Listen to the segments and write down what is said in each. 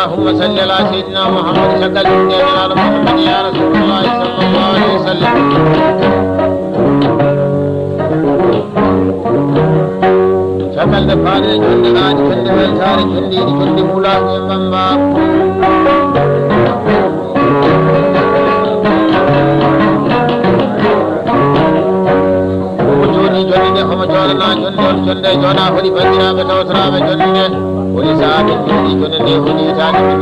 اللهم صل على سيدنا محمد شكل على محمد يا رسول الله صلى الله عليه وسلم شكل دفار جند غاد جند ولسار جند جند مولا يمبا وجوني جند خم جولنا جند جونا هولي بندرا بتوسرا بجند هولي ساعة جند جند هولي ساعة جند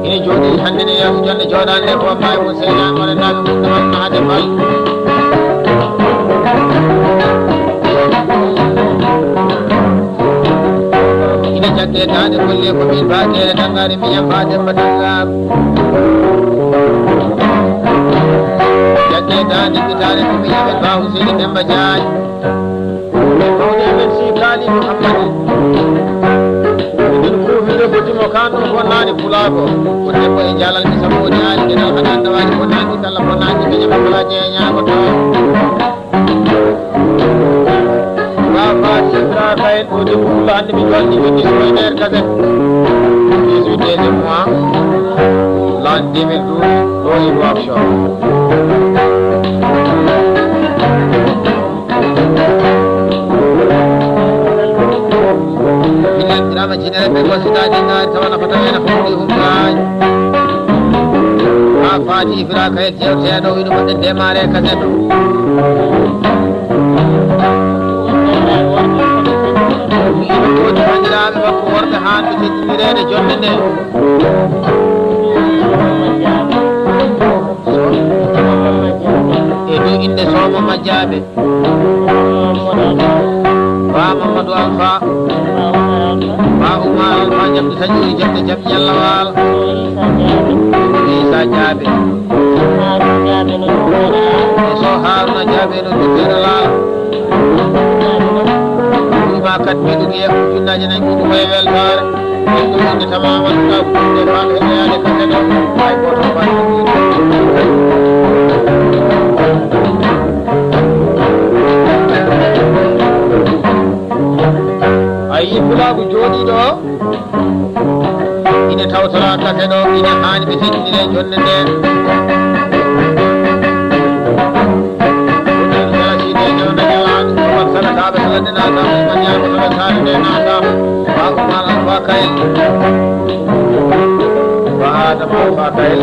ini jodi handene ya jonne jodande ko may mo seyna wala nabi mustafa mahade fal ina jagge tade kolle ko min baade dangare mi yam faade badanga jagge tade kitare ko mi yam ba husaini demba jaaj ko ne men si kali muhammad mo kando ko nani fulako ko debbo e jalal mi sabodi ali denal hanan dawani ko nani kala ko nani be jama kala je nyaako to ba fa sitra kay ko de fulande mi jolni be disponer kaze 18 mois l'an 2012 do e workshop drama jinere be wasita dinga tawana fatana fudi humay ha fadi fira kay jewte do widu badde demare kazedo ko bandirabe makko worbe hande tiddirede jonde ne e do inde somo majjabe ba mamadou alfa ba umar alfa jamdi sajuri jamdi jam yallawal isa jabe so haruna jabe no dukirala ma kat mi dugi e junnaje nan ko way weltare ko ni tamaman ka de fa e yaade ka do ay ko to ba ayi bulagu jodi do ine tawtora kase do ine hani be teddire jonne de jalaji de jonne jalan ko sala ka be sala na ta manya ko sala sala de na ta ba ko mala ba kay ba da ba kay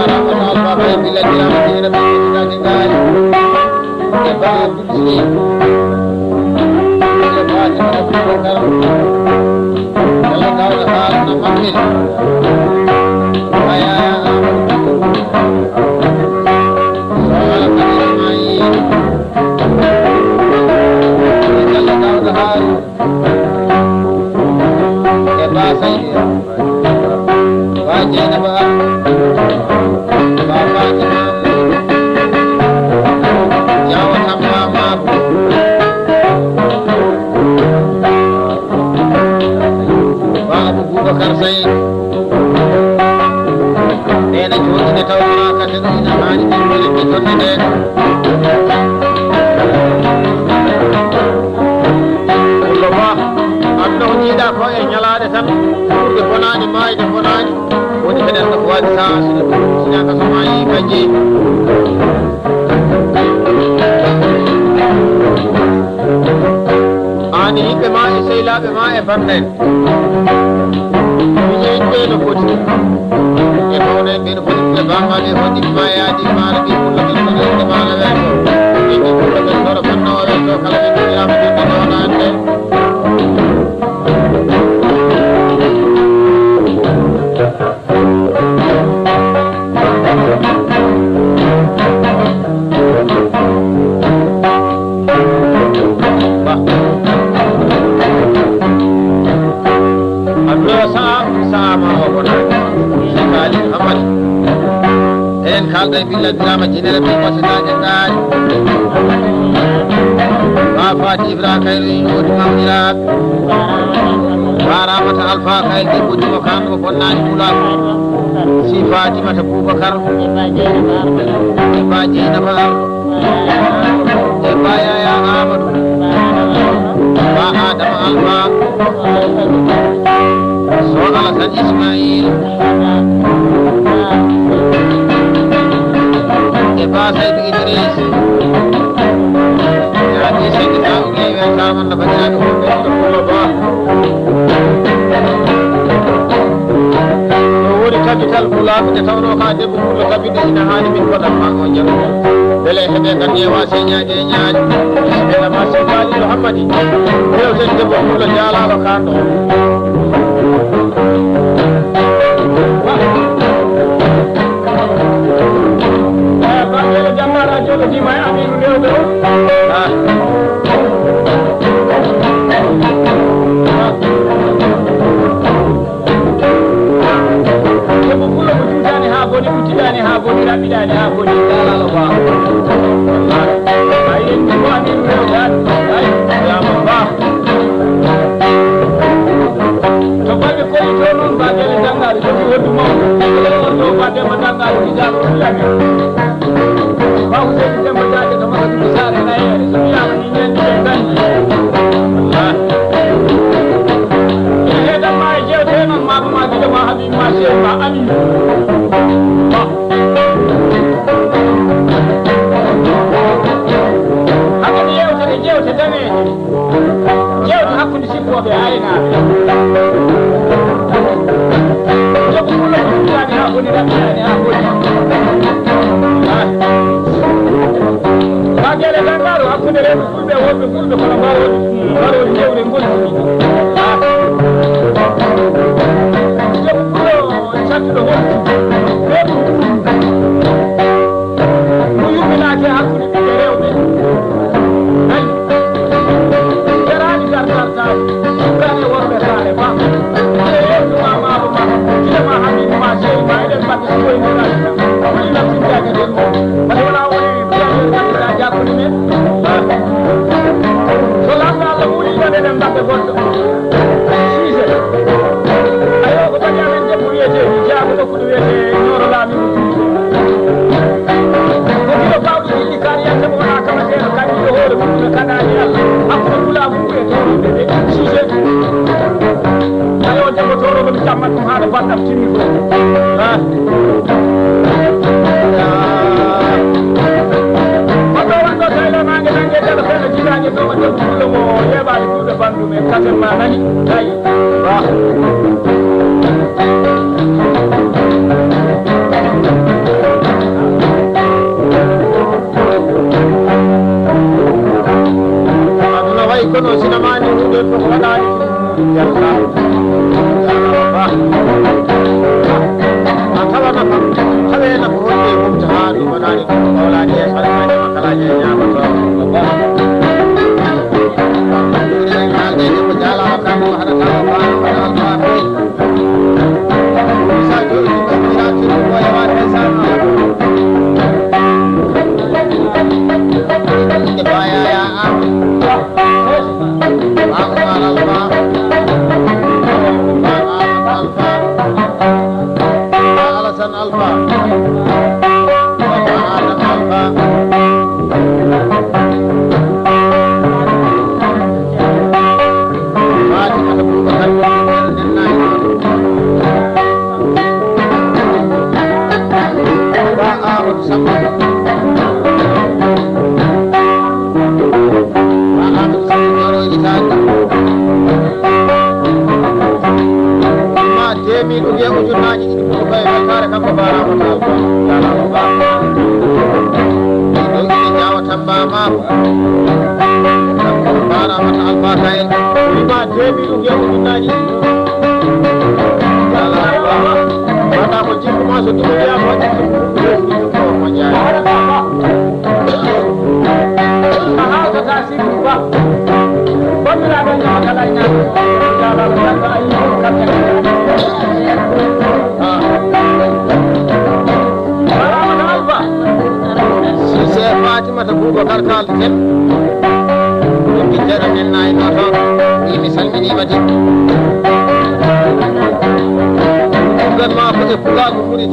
ara ba kay billahi la dina be dina dingal ke ba dini kalau kau dah nak panggil, ayah, soal kami main. Kalau kau dah bahasa ini, wajah nama, bapa jangan jawab sama mabu. Bakar Said dena jodi ne tawra ka te ina hani ni mele ni tonne de Allah Allah ni da ko e nyalaade tan de bonani mai de bonani woni heden ko wadi sa sina ka samai kaji ani be mai seila be mai farne no poti e pone ben poti ke bangale hodi maya di mara di kullu ke mara ve ko e kullu ke sor banno ve to kala ke ya me de na ande kalda billa drama jinere be wasata jangal ba fati ibrahim khairu yodi mawdirak baramata alfa khair di budi ko kan ko bonnani mula si fatima ta bubakar e baje na bar Baya ya Amadu ba Adam Alfa so Alasan Ismail ba Said Idris ya di Said Tahu ge wen saman la bajana ko ko ba woni capital kula ko tawno ka debbo ko kabide ina hani min ko ma on jaru dele hebe kan yewa se nyaaje nyaaje bismillah ma se kali muhammadi yow sen debbo ko jala lo kando ba dele jamara jolo di may amin rewdo boni kutidani ha boni rabidani ha boni dala lo ba ay ni mo ani rew dan ay ya ba to ba ko to non ba gele dangal to wodu mo to ba de dangal ki ja ko la mi ba ko de mo ja de to ma ko sare na ye so ya ni ne de dan Allah ye da ma je de non ma ma de ma habi ma se ma ami be ayna to ko lo ko tani ha boni rabani ha boni ba gele dangaru hakkunde re fulbe wobbe fulbe ko la bawo baro jewre ngol satto ho ko yumina ke hakkunde be rewbe ay terani darta kane worbe sare ba ma kila ma habi ma je ma eden ba ko ni na ko ni na tinja ke den ba wala woni biya da ja ko ni men so la la woni na den ba ko goddo sise ayo ko tanya men je pour yete ni ja ko ko wete nyoro la mi ko kilo ba ko ni kariya te mo na kama se ka ni hore ko kana ni Allah akko kula mu e to be sise ayo je ko toro ko jamma ko haala ba tam timi ko bandu me kase ma nani ay ba aduna way kono sinamani hunde ko wadani yalla ba atawa na tawe na ko hunde ko taari wadani ko wala ni salmani makala je nyama to ba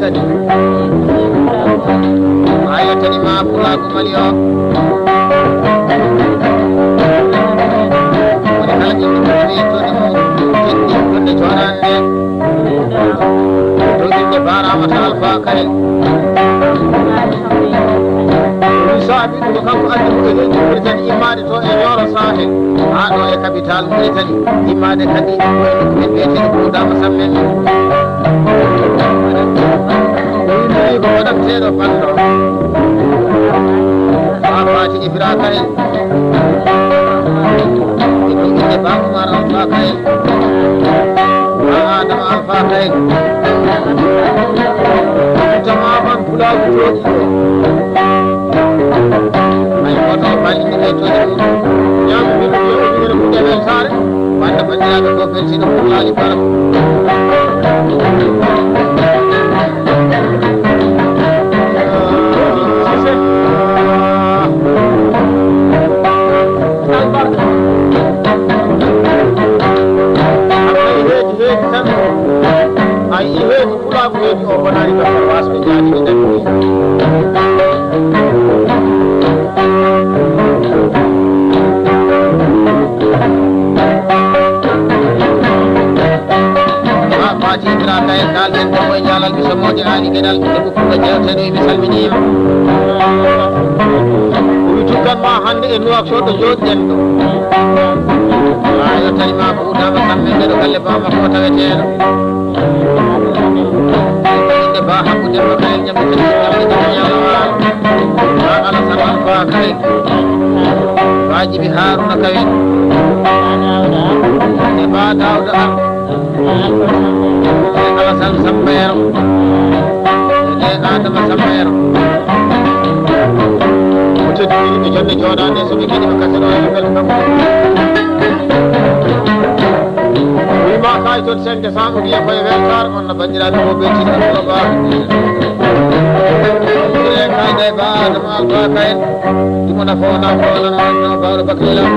Tadi ayatani ma pula ko maliyo wala kala ni to mo jetti ko de jorande to dinde bara mata alfa kay sabi ko kanko andi ko de Mauritani imade to e Nioro Sahel ha do e capital Mauritani imade kadi ko e ko bete ko dama sammen ni ko wadam tedo pando Fati Ibrahim ini Bang Umar Al-Fakir Adam Al-Fakir jamaah pulau Jodi ay foto bali ni to yang biru biru ko debel sare banda bandirabe ko persino pullali param ay ihe pulau ko o bonari ko wasbe jadi ni Fati Ibrahim dal den ko nyalal bi so moje ani gedal ko ko jewte do mi salmini yutukan ma hande e nuwa so do jodden do ayo tani ma ko dama samme do galle ba ma ko tawete inde ba hakku de ba kay nyam ko nyala ala sanan ba kay wajibi haruna kawin e ba dawda alasan sampai ini Adam sampai muncul di jalan Jordan ini sebagai di Mekah sana yang belum lima kali tu sen kesana dia pada welcar mana banjir ada mobil sini apa dia kaya dah bahan mal pakai di mana phone baru berkelan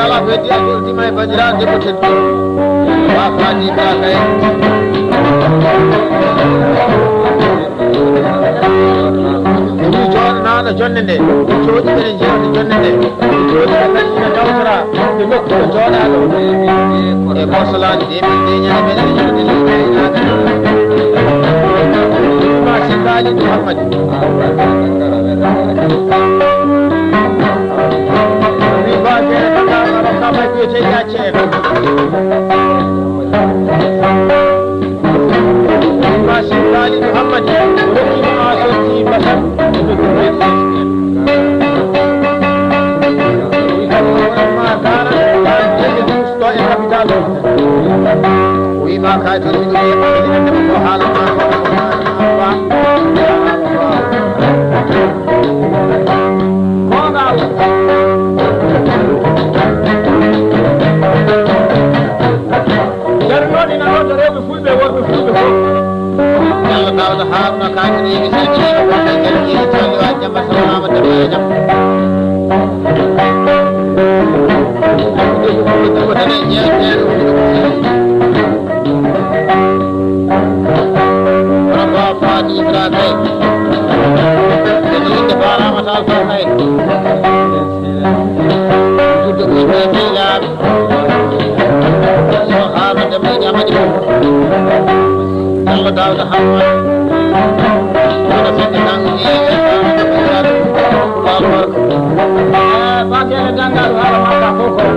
ala beti di mai banjiran de potet wa fani ka kay ni jonna na jonne de joji bere jonni jonne de joji na ni tawsara de nokko jona do e bosalan de de nyane bere jonne de ma shindali Muhammad sampai dia cek cek masih kali Muhammad beri masuk di pasar untuk beri Ui maka itu itu dia dengan dengan hal Kalau haruna kaji ni bisa ni boleh kerja cari aja masalah macam macam. Itu bukan ni je. Berapa Fati Ibrahim? Jadi kita para masalah saya. Itu kita bilang. Soal macam ni macam. Allah tahu dah apa. Ada sedang ini. Pakai janggal hal mata pokok.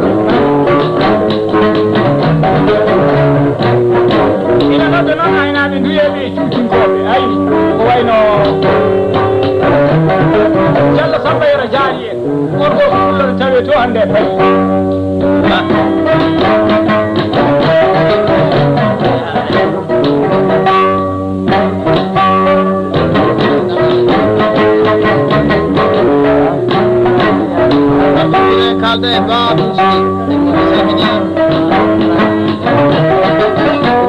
Ini ada nama ini ada dua ni cuci kopi. Ayi, kau ini. Jalan sampai rajari. Orang orang cewek tu anda pergi. Kaldı babu sini, semini.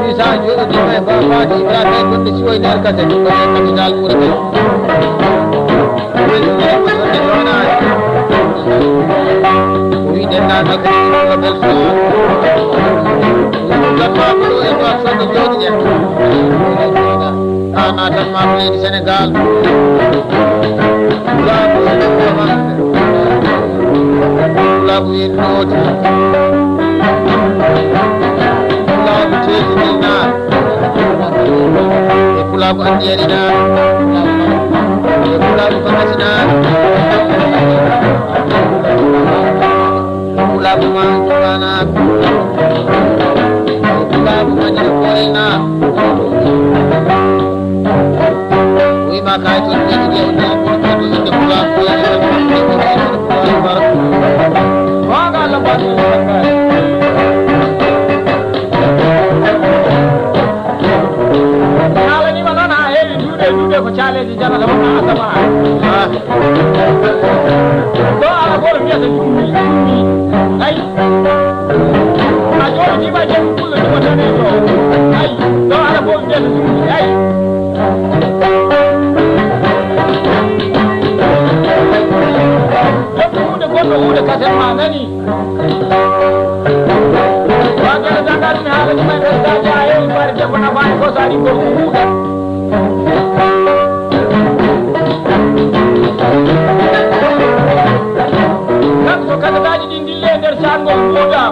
Bisa juga di mana bapak di belakang pun disuai dari kasih juga yang kami dalam murid. Kami dengar nak label semua. Lepas itu itu asal tujuannya. naatan ma leydi Sénégal laabu laabu yen nooti laabu teeti dilnaar e pulaabu andiyani naar e pulaabu famati naar pulaabu manjuga naar e pulaabu madina koorel naar wima kay toon ɓeɗiɗi o ndel ɓurɗoɗo inde pulaabu koorel pulaabu bar waga Allah ba su kala ni mana na hewi dude ko challenge jana la wana asama do ala ko mi ata jummi ay a jori ji ba je kullu ni ko tane do ay do ala ko mi ata jummi ay udah kasih mana nih? Wajar jangan ni harus main saja air baca penafan kau sari bermuda. Kan suka tadi di lender sanggol muda.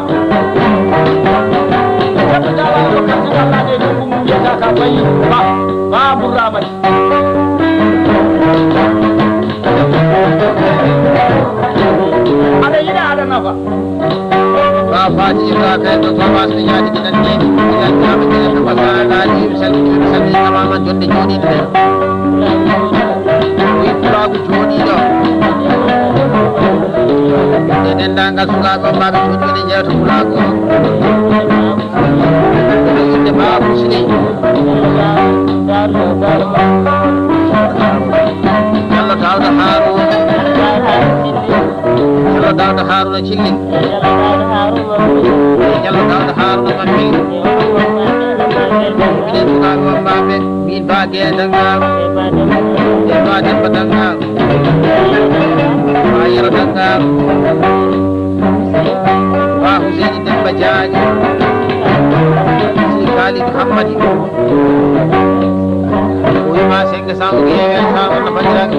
Tapi jalan bukan segala dia tunggu biasa kapai. Bah buramai. Fati Ibra kay to Thomas ni nyaati ki tan ni ila jama ki to pasara dali salli tamaman jonde jodi de wi pulagu jodi do de dendangal suka ko babe jodi jeeto pulagu inde babu sini Allah ta'ala haru Allah ta'ala haruna cilli Jallo Dawda Haruna Mammi minen sukaɓe wambaɓe min bague e Dangar e ba Demba Dangar ba Yero Dangar ba Houseini Demba Diagne si Kalidou Hammadi o wima sengue sango guewen sa wonno bandiraɓe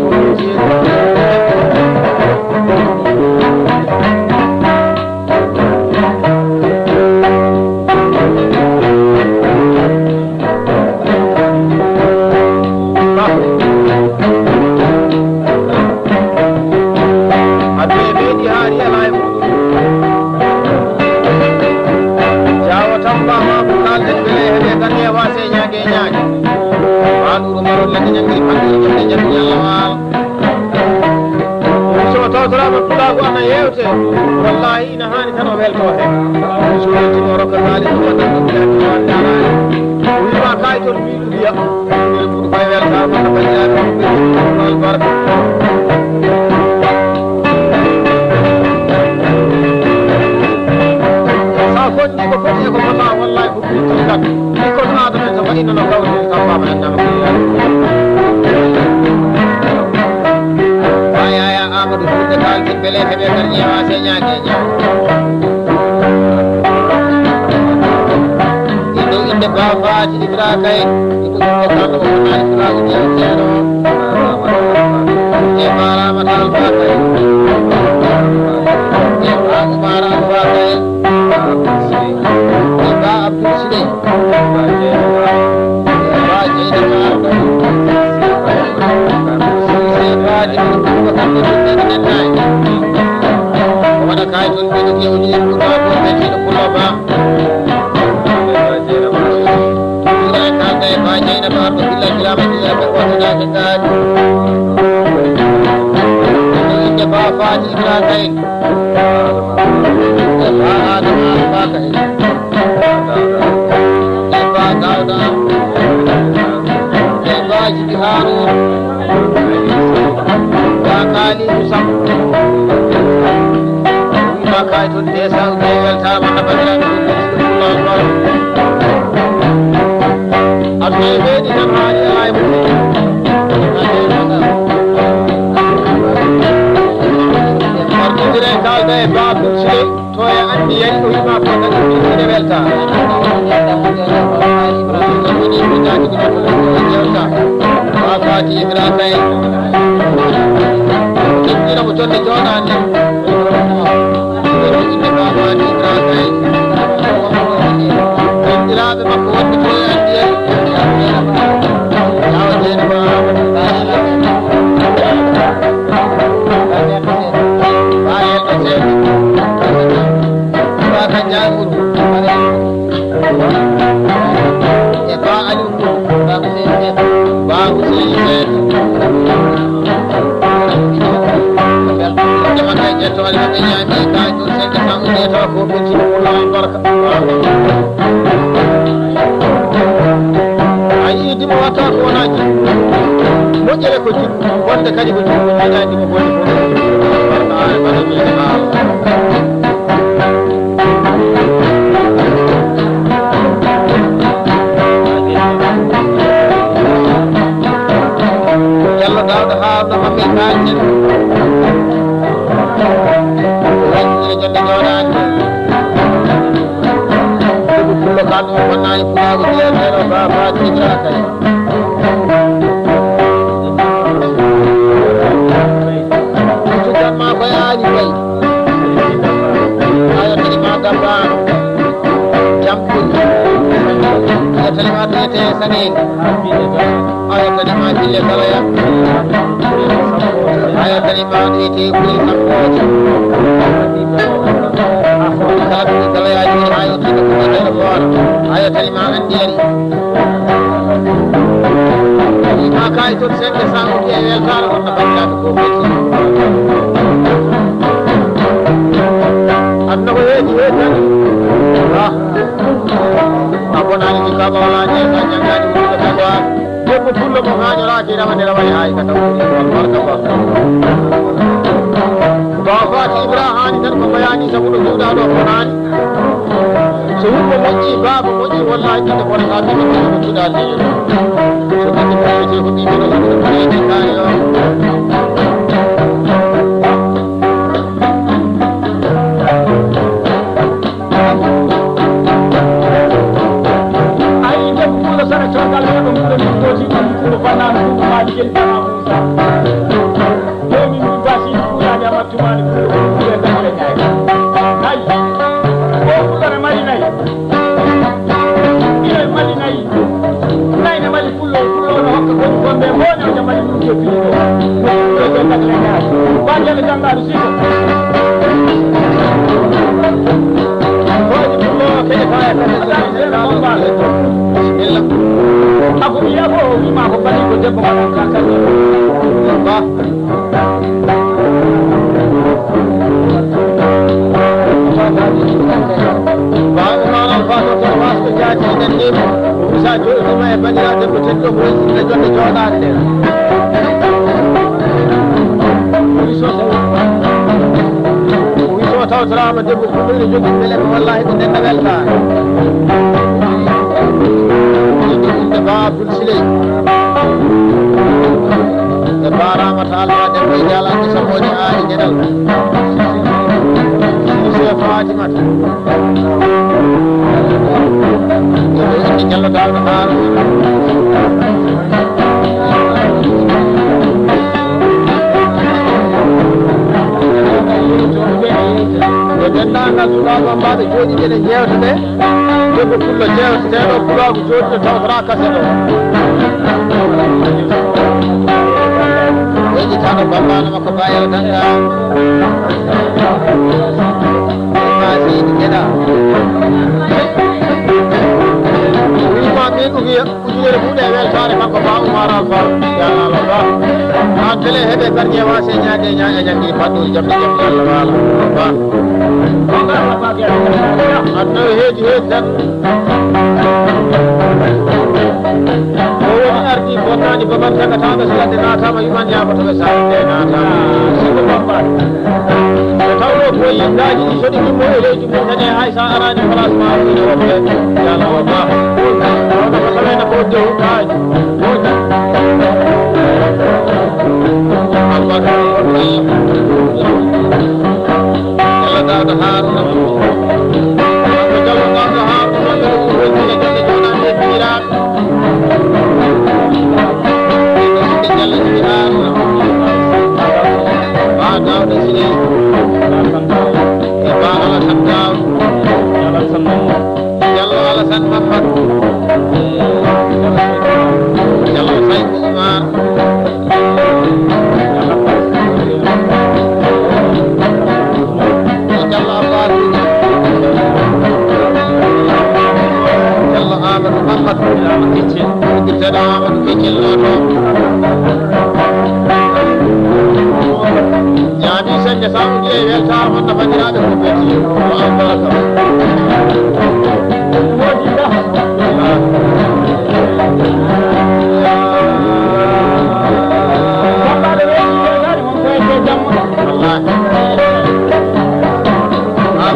wallahi ina hani tan o welto he suultino rokka haali ɗum waɗanɗo wima kay toon mbiɗu wiya ngel ɓuuri koye welta kono bandiraɓe nol barka sa fonni ko foti e ko malla wallahi ko ɓuurti kat ɗi kono adame so waɗino no gawdi kam baba endama Amadou Fulde kalkin bele heɓe kar ƴeewa se ñaage ñaw ɗiɗo inde ba Fati Ibra kay iko inde kalɗo ko nani firago ƴeew ceeno e maramata alfa kay e ba Oumara alfa kay e ba Abdou Sine e ba Dieynaba wada kay ton be dum yewni en ko ba ko be ci ko lo ba ila ka kay ba jeyna ba ko dilla kilama dilla be ko da ke da ni ba Fati Ibra kay ba adam ba kay ba Dawda ba Jibi Harun kali usam ma kay ton desa de welta ma badala Allah adme bedi tan haali ay bu marti dire kalde babu sey to e andi yari ko yima ko tan de welta Ibrahim ko ni mi dadi ko welta fati ibra kay ina mo jonde jonande ina ba fati ibra kay indiraɓe makko wonɓe to andi yawden ba moƴƴere ko jikku wonde kadi ko jikku ñaƴaɗi mo boni barka ala bana mine haala Jallo Dawda haalno maɓɓe kañen wañƴire jonde jooɗani ɗuɗu pullo kalɗo mo bonnani pulago jeeɗeɗo ba fati ibra kay ma koy aani kay ayotani ma dambano jampuɗi ayotani ma tete sanin ayotani ma dille kalaya ayotani ma ɗoyte ɓuri sappoje kala ɓuri kalayaji woni ayotani ko nder goto ayotani ma andiyani ma kay toon seɗɗe samude e weltare on no bandiraɓe ko ɓeti aduna ko heeji tan a bonani ni kaba wala ñeesa ñangani wuɗo tagoa debbo pullo mo hañoraki rawande rawaye hay ka taw barka ba fati ibra hani tan ko bayani sabuɗo juuɗa ɗo bonani so wurmo moƴƴi baba moƴƴi wallahi ɓiɗɗo bonata ɓiɗɗo ɓiɗɗo juuɗa leñol so ɓiɗɗo ɓiɗɗo ko ɓiɓino ɗo ɓiɗɗo kani o tawtorama debbo fulɓe ene jogui beele ko wallahi ko nenno weltare inde inde ba bulsiley e baramata alma debbo e jalande samoji aali gueɗal sise fatimata inde inde Jallo Dawda haala dendagal sukaɓe mbaɓe jooɗi ɓeɗe jewte ɓe debbo pullo jewteteɗo pulago jooɗiɗo tawtora kase ɗo weƴitano bambano makko bayel tanga ma seydi gueɗa wima min ugiya ujunere ɓuuɗe e weltare makko ba Oumar Fall yalalo ba ha télé heeɓe gardien wase ñaade ñaƴa jangguiri fadɗuri jamde jamde Allah wala ba aduna heeji tan o woni ardi bonnani babat tagataɓe so ladde natama yuman yaɓatoɓe saɗe natama siko bambani so tawno ko yindaji ɗi soɗi gimmo e leydi mum tan e hay sa arani place ma ine woɓɓe yala o ba tawno ko tawene ko dewɗaji woji albarka Jallo Dawda Haruna Jallo Dawda Haruna ɓeɗo wurojine jonde joɗande biraɓe Muhammad Jallo Sayfu Umar Jallo Abbas Jallo Amadou Muhammad Jallo Amadou Kecel Loto ñaami sanje samu je welta mon na bandiraɓe ko beti o am baraka wodi da wala de weji ngari mon ko e jammo wallahi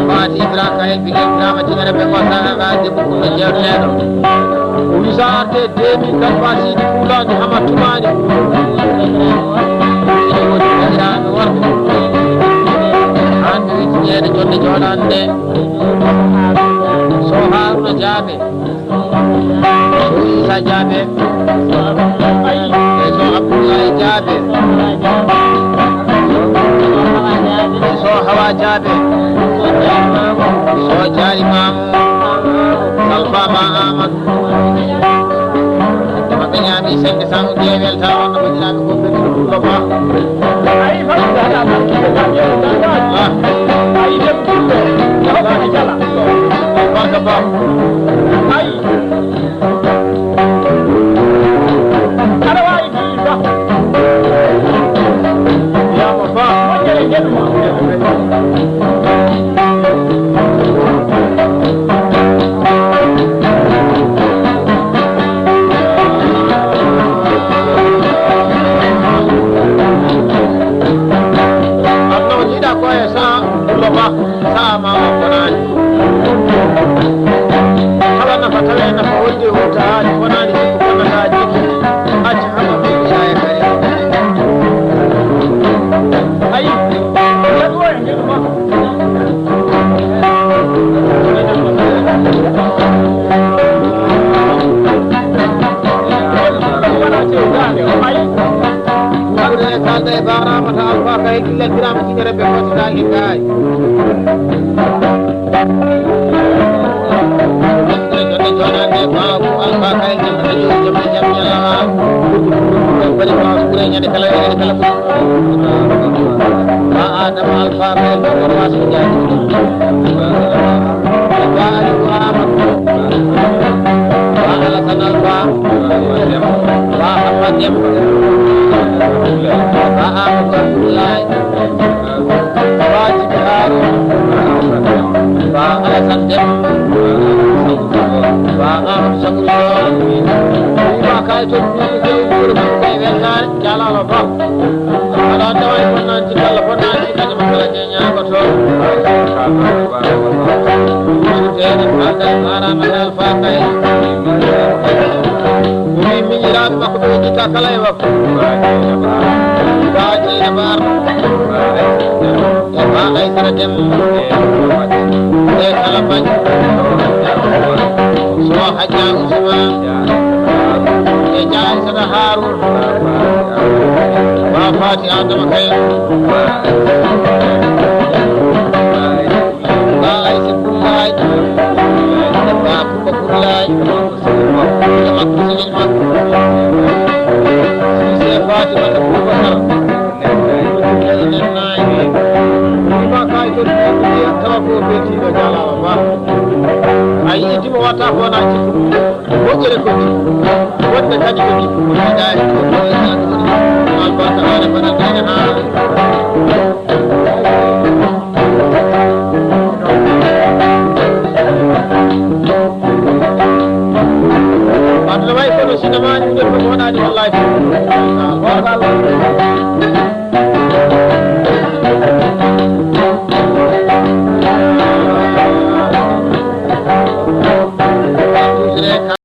Fati Ibrahima kayel bi Ibrahima tingere be wasa ga debu ko jeerledo wisarte demi kan fasi di fulani hamatumani ande jonde jolande so Haruna Jabe so Isa Jabe so Abdullahi Jabe so Hawa Jabe so Jari Mamu Salfa Ma Ahmad Makanya bisa kesang dia welta on bajina ko be ko ba ai fa da ma ki da ya da ai dem ko da ba ni jala ba ka ba ai ara wai di ba ya ma ba ma jere jere ma sama konani hala na fatale na fawde hota ni konani ko kana haji acha hama bi ya kare ai ya go ya go kalde bara mata alfa kay killa gram ci ngere be ko dali kay jona de ba ko alfa kay ci jam yalla bari ko sure ñane kala ma adam alfa kay ko rasul jaati ba ali wa ala sanal ba Ahmad dem Ahmad Abdullahi Wajib Harun Alasan dem Ahmad Syakul Lima kali itu Guru kay welnan jalala ba ala dawai ko nanti telepon nanti kadi masalah nya ko to Jadi ada mana alfa kay Minyirab aku kita kalai waktu baji nabar bagai seragam kalapan semua haja semua jangan sedar Harun wafat Adam kaya bagai sepulai aku berkulai aku selimak Fatima Abubakar Ima kay to dia tawo beti do jala ba ay ti mo wata ko na ci ko jere ko ni wonde kadi ko ni ko da ko al barka ala bana